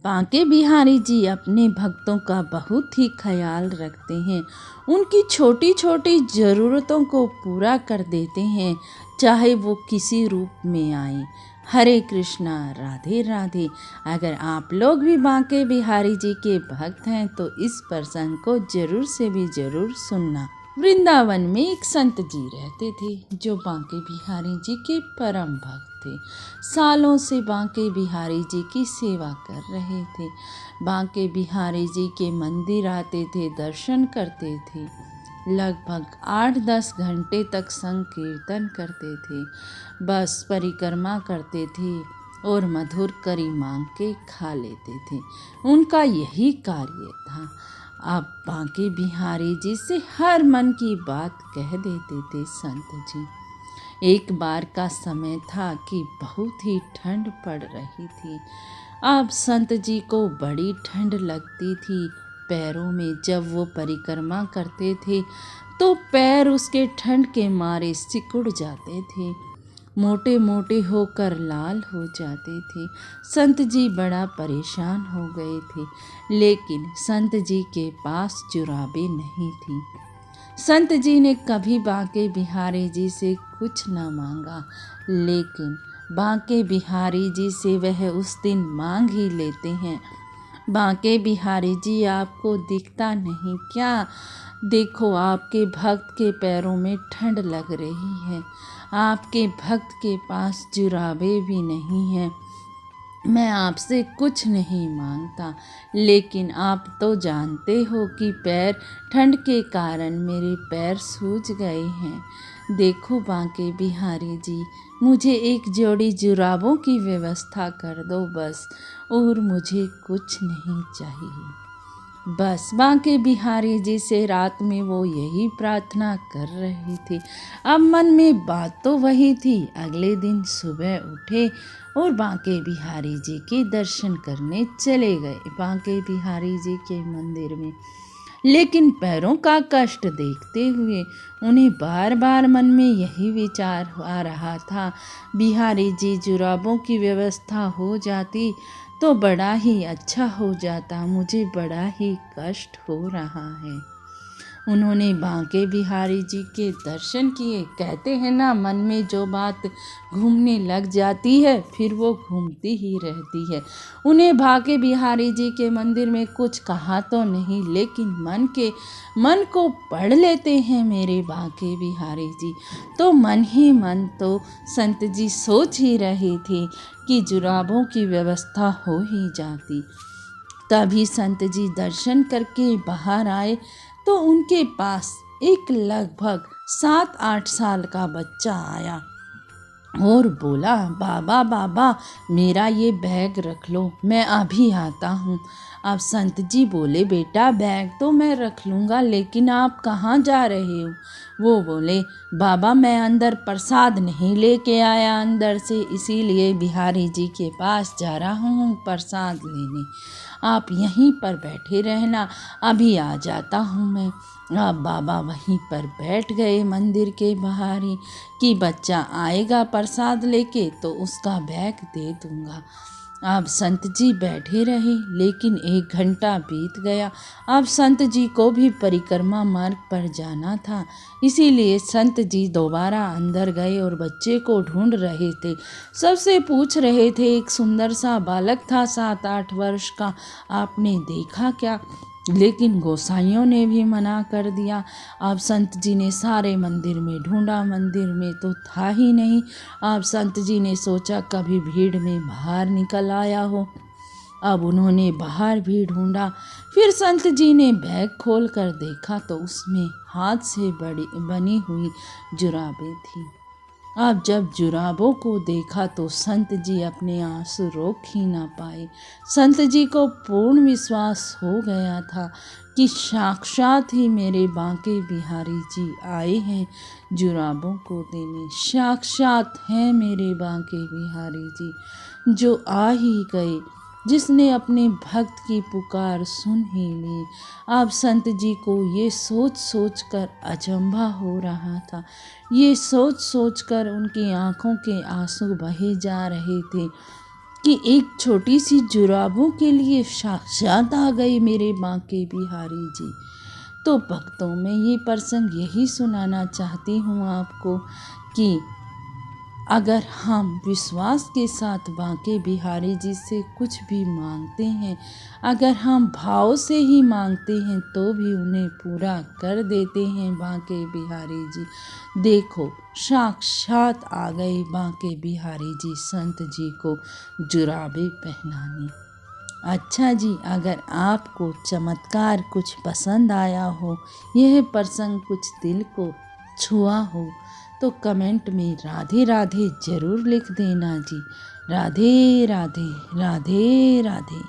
बांके बिहारी जी अपने भक्तों का बहुत ही ख्याल रखते हैं। उनकी छोटी छोटी ज़रूरतों को पूरा कर देते हैं, चाहे वो किसी रूप में आए। हरे कृष्णा, राधे राधे। अगर आप लोग भी बांके बिहारी जी के भक्त हैं तो इस प्रसंग को जरूर से भी जरूर सुनना। वृंदावन में एक संत जी रहते थे जो बांके बिहारी जी के परम भक्त थे। सालों से बांके बिहारी जी की सेवा कर रहे थे। बांके बिहारी जी के मंदिर आते थे, दर्शन करते थे। लगभग 8-10 घंटे तक संकीर्तन करते थे। बस परिक्रमा करते थे और मधुर करी मांग के खा लेते थे। उनका यही कार्य था। आप बांके बिहारी जी से हर मन की बात कह देते थे संत जी। एक बार का समय था कि बहुत ही ठंड पड़ रही थी। अब संत जी को बड़ी ठंड लगती थी पैरों में। जब वो परिक्रमा करते थे तो पैर उसके ठंड के मारे सिकुड़ जाते थे, मोटे मोटे होकर लाल हो जाते थे। संत जी बड़ा परेशान हो गए थे, लेकिन संत जी के पास जुराबें नहीं थी। संत जी ने कभी बांके बिहारी जी से कुछ न मांगा, लेकिन बांके बिहारी जी से वह उस दिन मांग ही लेते हैं। बांके बिहारी जी, आपको दिखता नहीं क्या? देखो, आपके भक्त के पैरों में ठंड लग रही है। आपके भक्त के पास जुराबे भी नहीं हैं। मैं आपसे कुछ नहीं मांगता, लेकिन आप तो जानते हो कि पैर ठंड के कारण मेरे पैर सूज गए हैं। देखो बांके बिहारी जी, मुझे एक जोड़ी जुराबों की व्यवस्था कर दो बस, और मुझे कुछ नहीं चाहिए। बस बांके बिहारी जी से रात में वो यही प्रार्थना कर रहे थे। अब मन में बात तो वही थी। अगले दिन सुबह उठे और बांके बिहारी जी के दर्शन करने चले गए बांके बिहारी जी के मंदिर में। लेकिन पैरों का कष्ट देखते हुए उन्हें बार बार मन में यही विचार आ रहा था, बिहारी जी जुराबों की व्यवस्था हो जाती तो बड़ा ही अच्छा हो जाता, मुझे बड़ा ही कष्ट हो रहा है। उन्होंने बांके बिहारी जी के दर्शन किए। कहते हैं ना, मन में जो बात घूमने लग जाती है फिर वो घूमती ही रहती है। उन्हें बांके बिहारी जी के मंदिर में कुछ कहा तो नहीं, लेकिन मन को पढ़ लेते हैं मेरे बांके बिहारी जी। तो मन ही मन तो संत जी सोच ही रहे थे कि जुराबों की व्यवस्था हो ही जाती। तभी संत जी दर्शन करके बाहर आए तो उनके पास एक लगभग 7-8 साल का बच्चा आया और बोला, बाबा बाबा, मेरा ये बैग रख लो, मैं अभी आता हूँ। अब संत जी बोले, बेटा बैग तो मैं रख लूँगा, लेकिन आप कहाँ जा रहे हो? वो बोले, बाबा मैं अंदर प्रसाद नहीं लेके आया अंदर से, इसीलिए बिहारी जी के पास जा रहा हूँ प्रसाद लेने। आप यहीं पर बैठे रहना, अभी आ जाता हूँ मैं। अब बाबा वहीं पर बैठ गए मंदिर के बाहर ही कि बच्चा आएगा प्रसाद लेके तो उसका बैग दे दूँगा। अब संत जी बैठे रहे, लेकिन 1 घंटा बीत गया। अब संत जी को भी परिक्रमा मार्ग पर जाना था, इसीलिए संत जी दोबारा अंदर गए और बच्चे को ढूंढ रहे थे। सबसे पूछ रहे थे, एक सुंदर सा बालक था 7-8 वर्ष का, आपने देखा क्या? लेकिन गोसाइयों ने भी मना कर दिया। अब संत जी ने सारे मंदिर में ढूंढा, मंदिर में तो था ही नहीं। अब संत जी ने सोचा कभी भीड़ में बाहर निकल आया हो। अब उन्होंने बाहर भी ढूंढा। फिर संत जी ने बैग खोल कर देखा तो उसमें हाथ से बनी हुई जुराबें थी। अब जब जुराबों को देखा तो संत जी अपने आंसू रोक ही ना पाए। संत जी को पूर्ण विश्वास हो गया था कि साक्षात ही मेरे बांके बिहारी जी आए हैं जुराबों को देने। साक्षात हैं मेरे बांके बिहारी जी जो आ ही गए, जिसने अपने भक्त की पुकार सुन ही ली। अब संत जी को ये सोच सोच कर अचंभा हो रहा था। ये सोच सोच कर उनकी आंखों के आंसू बहे जा रहे थे कि एक छोटी सी जुराबों के लिए साक्षात आ गए मेरे बांके बिहारी जी। तो भक्तों में ये प्रसंग यही सुनाना चाहती हूँ आपको कि अगर हम विश्वास के साथ बांके बिहारी जी से कुछ भी मांगते हैं, अगर हम भाव से ही मांगते हैं तो भी उन्हें पूरा कर देते हैं बांके बिहारी जी। देखो साक्षात आ गए बांके बिहारी जी संत जी को जुराबे पहनाने। अच्छा जी, अगर आपको चमत्कार कुछ पसंद आया हो, यह प्रसंग कुछ दिल को छुआ हो, तो कमेंट में राधे राधे जरूर लिख देना जी। राधे राधे राधे राधे।